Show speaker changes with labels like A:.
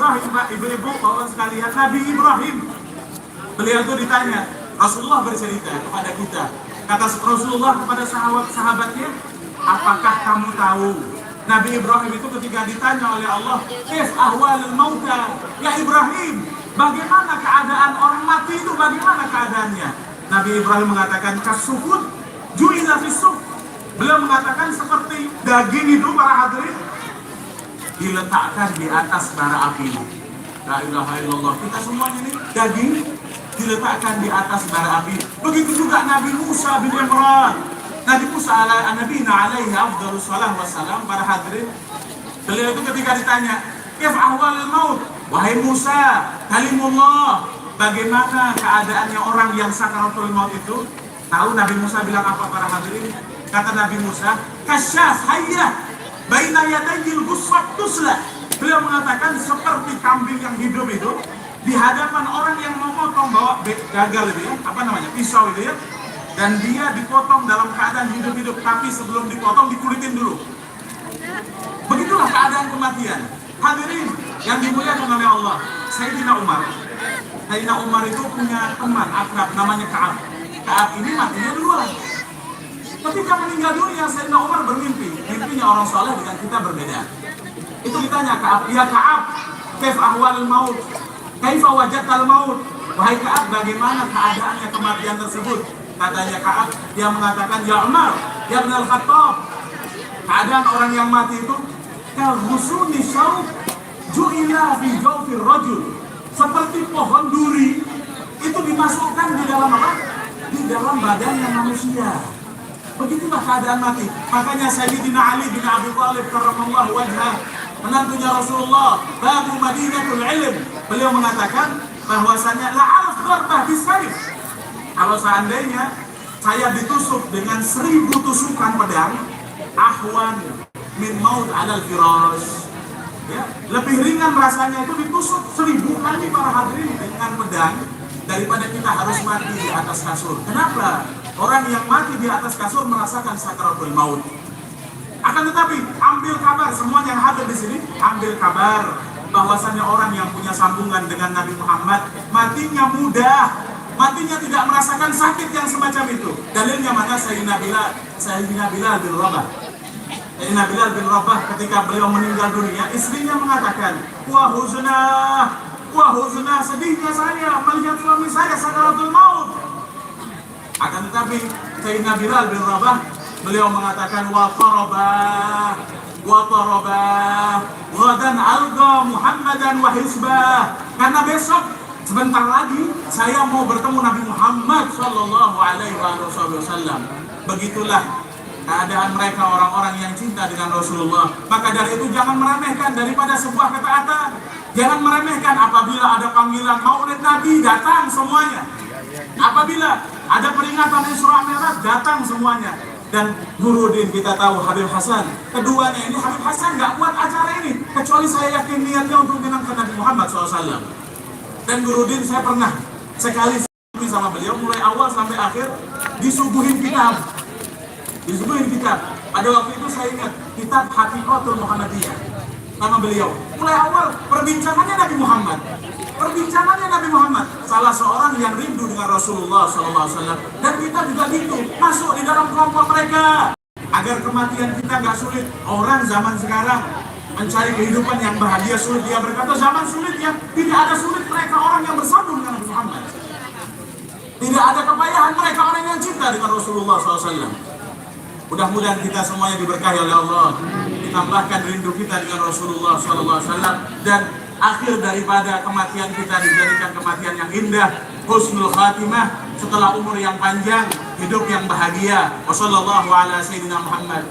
A: Ibrahim, Pak, ibu-ibu, bapak sekalian, Nabi Ibrahim. Beliau itu ditanya, Rasulullah bercerita kepada kita. Kata Rasulullah kepada sahabat-sahabatnya, apakah kamu tahu Nabi Ibrahim itu ketika ditanya oleh Allah, "Kif ahwalul mauta?" Ya Ibrahim, bagaimana keadaan orang mati itu, bagaimana keadaannya? Nabi Ibrahim mengatakan, "Kasufud ju'ila fisuf." Beliau mengatakan seperti daging itu, para hadirin, diletakkan di atas bara api. La ilaha illallah. Kita semuanya ini daging diletakkan di atas bara api. Begitu juga Nabi Musa bin Imran. Nabi Musa alaihi afdhalus salam wassalam, para hadirin. Beliau itu ketika ditanya, "Kif ahwalul maut?" Wahai Musa, kalimullah, bagaimana keadaannya orang yang sakaratul maut itu? Tahu Nabi Musa bilang apa, para hadirin? Kata Nabi Musa, "Kasyaf hayyah baina yadayil guswat tusla." Beliau mengatakan seperti kambing yang hidup itu di hadapan orang yang mau potong, bawa gagal itu ya, apa namanya, pisau itu ya, dan dia dipotong dalam keadaan hidup-hidup, tapi sebelum dipotong dikulitin dulu. Begitulah keadaan kematian. Hadirin yang dimuliakan oleh Allah, Sayyidina Umar itu punya teman akrab namanya Ka'ab. Ka'ab ini matinya duluan. Ketika meninggal dunia, Sayyidina Umar bermimpi. Mimpinya orang soleh dengan kita berbeda. Itu ditanya Ka'ab, "Ya Ka'ab, kaif ahwalul maut? Kaifa wajadtal maut?" Wahai Ka'ab, bagaimana keadaannya kematian tersebut? Katanya Ka'ab, dia mengatakan, "Ya Umar, ya Ibn al-Khattab, keadaan orang yang mati itu kahusuni syauq ju'ila fi jawfir rajul." Seperti pohon duri itu dimasukkan di dalam apa? Di dalam badannya manusia. Begitulah keadaan mati. Makanya Sayyidina Ali bin Abi Thalib karramallahu wajhah, menantunya Rasulullah, babu Madinatul Ilm, beliau mengatakan bahwasanya la'alaf darbah bisayf. Kalau seandainya saya ditusuk dengan 1000 tusukan pedang, ahwan min maut alal firash. Ya, lebih ringan rasanya itu ditusuk 1000 kali, para hadirin, dengan pedang daripada kita harus mati di atas kasur. Kenapa? Orang yang mati di atas kasur merasakan sakaratul maut. Akan tetapi, ambil kabar, semua yang hadir di sini, ambil kabar bahwasannya orang yang punya sambungan dengan Nabi Muhammad matinya mudah, matinya tidak merasakan sakit yang semacam itu. Dalilnya mana? Sayyidina Bilal bin Rabah. Sayyidina Bilal bin Rabah ketika beliau meninggal dunia, istrinya mengatakan, wah huzna, sedihnya saya melihat suami saya sakaratul maut. Akan tetapi Sayyidina Bilal bin Rabah, beliau mengatakan, wa qarabah ghadan alqa Muhammadan wa hizbah. Karena besok sebentar lagi saya mau bertemu Nabi Muhammad sallallahu alaihi wasallam. Begitulah keadaan mereka, orang-orang yang cinta dengan Rasulullah. Maka dari itu jangan meremehkan daripada sebuah ketaatan. Jangan meremehkan apabila ada panggilan Maulid Nabi, datang semuanya. Apabila ada peringatan Isra Mi'raj, datang semuanya. Dan Nuruddin, kita tahu Habib Hasan, keduanya ini, Habib Hasan nggak buat acara ini kecuali saya yakin niatnya untuk menyenangkan Nabi Muhammad SAW. Dan Nuruddin, saya pernah sekali sama beliau mulai awal sampai akhir disuguhin kitab. Pada waktu itu saya ingat kitab Haqiqatul Muhammadiyah sama beliau. Mulai awal perbincangannya Nabi Muhammad. Salah seorang yang rindu dengan Rasulullah SAW. Dan kita juga rindu masuk di dalam kelompok mereka agar kematian kita nggak sulit. Orang zaman sekarang mencari kehidupan yang bahagia sulit. Dia berkata zaman sulit, yang tidak ada sulit mereka orang yang bersambung dengan Nabi Muhammad. Tidak ada kepayahan mereka orang yang cinta dengan Rasulullah SAW. Mudah-mudahan kita semuanya diberkahi oleh Allah, ditambahkan rindu kita dengan Rasulullah SAW, dan akhir daripada kematian kita dijadikan kematian yang indah, husnul khatimah, setelah umur yang panjang, hidup yang bahagia. Wassallallahu ala sayyidina Muhammad